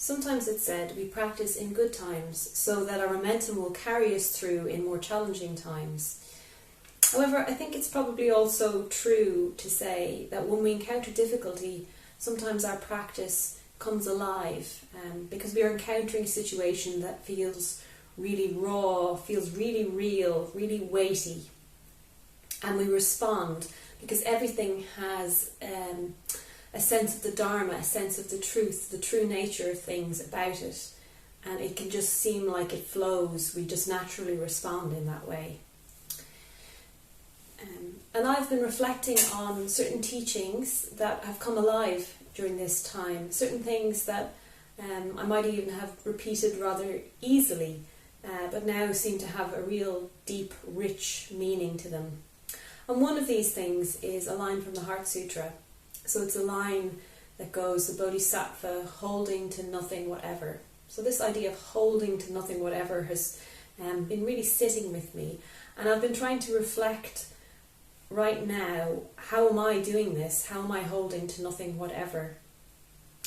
Sometimes it's said we practice in good times so that our momentum will carry us through in more challenging times. However, I think it's probably also true to say that when we encounter difficulty, sometimes our practice comes alive because we are encountering a situation that feels really raw, feels really real, really weighty. And we respond because everything has a sense of the Dharma, a sense of the truth, the true nature of things about it. And it can just seem like it flows. We just naturally respond in that way. And I've been reflecting on certain teachings that have come alive during this time, certain things that I might even have repeated rather easily, but now seem to have a real deep, rich meaning to them. And one of these things is a line from the Heart Sutra. So it's a line that goes, the Bodhisattva holding to nothing whatever. So this idea of holding to nothing whatever has been really sitting with me. And I've been trying to reflect right now, how am I doing this? How am I holding to nothing whatever?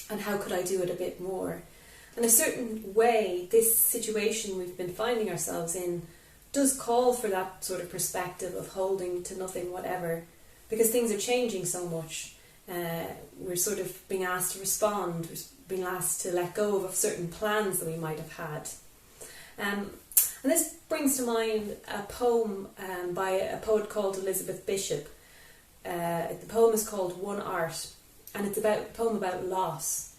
And how could I do it a bit more? In a certain way, this situation we've been finding ourselves in does call for that sort of perspective of holding to nothing whatever, because things are changing so much. We're sort of being asked to respond, we're being asked to let go of certain plans that we might have had. And this brings to mind a poem by a poet called Elizabeth Bishop. The poem is called One Art, and it's a poem about loss.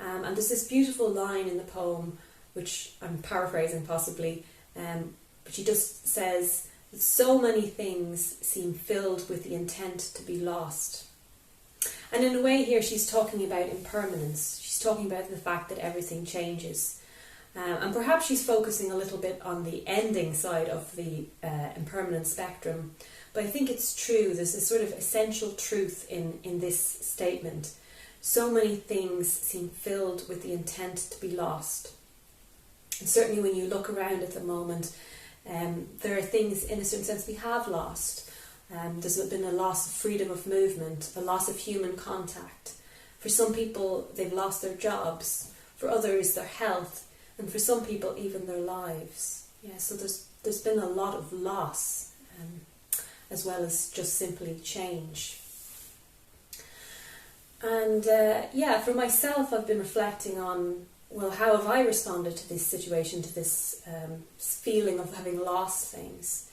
And there's this beautiful line in the poem, which I'm paraphrasing possibly, but she just says that so many things seem filled with the intent to be lost. And in a way here she's talking about impermanence. She's talking about the fact that everything changes. And perhaps she's focusing a little bit on the ending side of the impermanent spectrum. But I think it's true. There's a sort of essential truth in this statement. So many things seem filled with the intent to be lost. And certainly when you look around at the moment, there are things in a certain sense we have lost. There's been a loss of freedom of movement, a loss of human contact. For some people, they've lost their jobs. For others, their health. And for some people, even their lives. Yeah, so there's been a lot of loss, as well as just simply change. And for myself, I've been reflecting on, well, how have I responded to this situation, to this feeling of having lost things?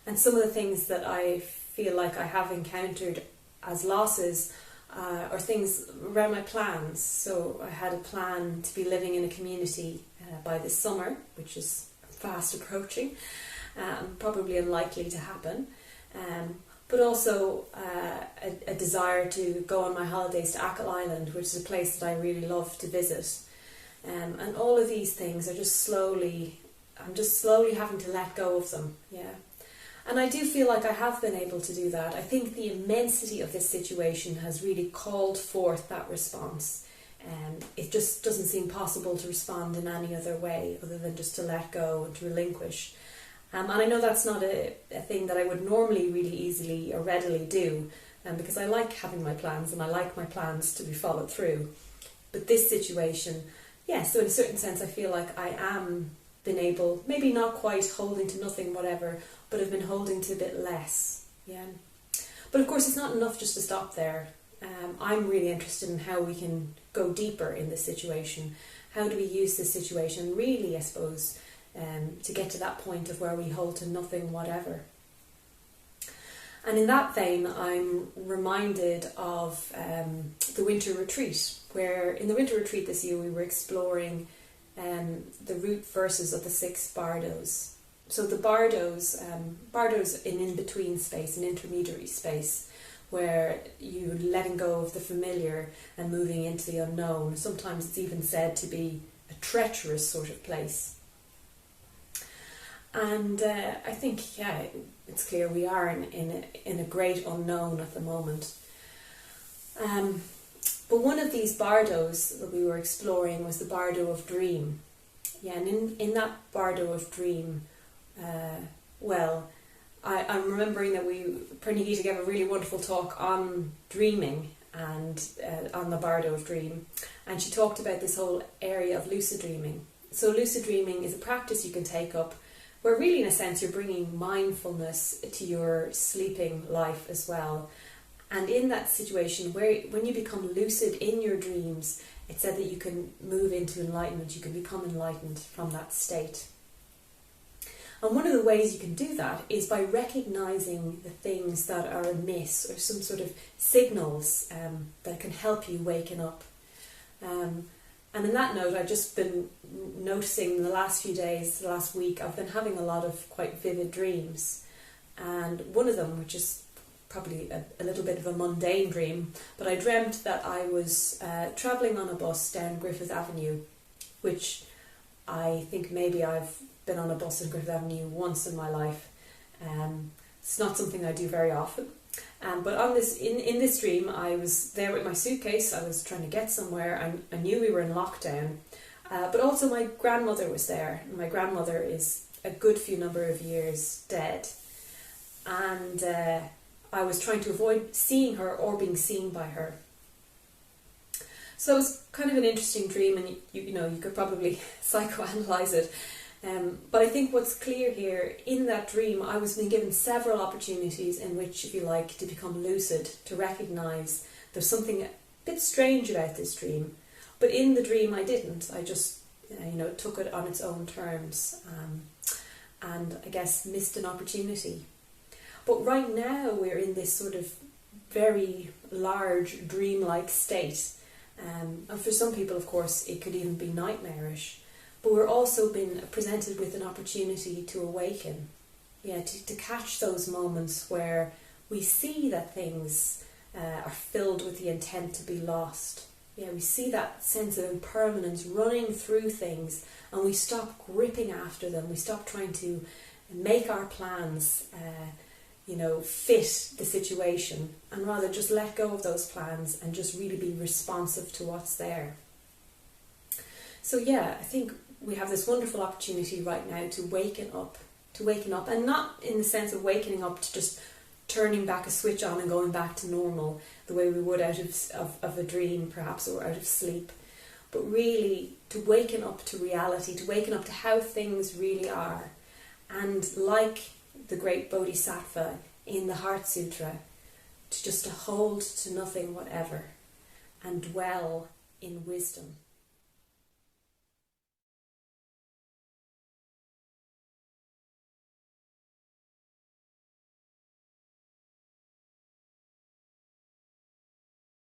And some of the things that I feel like I have encountered as losses are things around my plans. So I had a plan to be living in a community by this summer, which is fast approaching, probably unlikely to happen. But also a desire to go on my holidays to Achill Island, which is a place that I really love to visit. And all of these things are I'm just slowly having to let go of them, yeah. And I do feel like I have been able to do that. I think the immensity of this situation has really called forth that response. It just doesn't seem possible to respond in any other way other than just to let go and to relinquish. And I know that's not a thing that I would normally really easily or readily do, because I like having my plans and I like my plans to be followed through. But this situation, so in a certain sense I feel like I am been able, maybe not quite holding to nothing whatever, but have been holding to a bit less. Yeah. But of course it's not enough just to stop there. I'm really interested in how we can go deeper in this situation. How do we use this situation really, I suppose, to get to that point of where we hold to nothing whatever. And in that vein, I'm reminded of the winter retreat, where in the winter retreat this year we were exploring the root verses of the 6 bardos. So the bardos in in-between space, an intermediary space, where you're letting go of the familiar and moving into the unknown. Sometimes it's even said to be a treacherous sort of place. And I think, it's clear we are in a great unknown at the moment. But one of these bardos that we were exploring was the bardo of dream. Yeah, and in that bardo of dream, I'm remembering that Pranigita gave a really wonderful talk on dreaming, and on the Bardo dream, and she talked about this whole area of lucid dreaming. So lucid dreaming is a practice you can take up where really in a sense you're bringing mindfulness to your sleeping life as well. And in that situation where when you become lucid in your dreams, it's said that you can move into enlightenment, you can become enlightened from that state. And one of the ways you can do that is by recognising the things that are amiss or some sort of signals that can help you waken up. And in that note, I've just been noticing the last few days, the last week, I've been having a lot of quite vivid dreams. And one of them, which is probably a little bit of a mundane dream, but I dreamt that I was travelling on a bus down Griffith Avenue, which I think maybe I've been on a bus in Griffith Avenue once in my life. It's not something I do very often. But on this, in this dream, I was there with my suitcase. I was trying to get somewhere. I knew we were in lockdown, but also my grandmother was there. My grandmother is a good few number of years dead, and I was trying to avoid seeing her or being seen by her. So it was kind of an interesting dream, and you could probably psychoanalyze it. But I think what's clear here, in that dream, I was being given several opportunities in which, if you like, to become lucid, to recognise there's something a bit strange about this dream. But in the dream I didn't. I just, took it on its own terms, and I guess missed an opportunity. But right now we're in this sort of very large dream-like state. And for some people, of course, it could even be nightmarish. But we're also been presented with an opportunity to awaken, to catch those moments where we see that things are filled with the intent to be lost. We see that sense of impermanence running through things, and we stop gripping after them. We stop trying to make our plans, fit the situation, and rather just let go of those plans and just really be responsive to what's there. So I think we have this wonderful opportunity right now to waken up, and not in the sense of wakening up to just turning back a switch on and going back to normal the way we would out of a dream perhaps, or out of sleep, but really to waken up to reality, to waken up to how things really are, and like the great Bodhisattva in the Heart Sutra, to hold to nothing whatever and dwell in wisdom.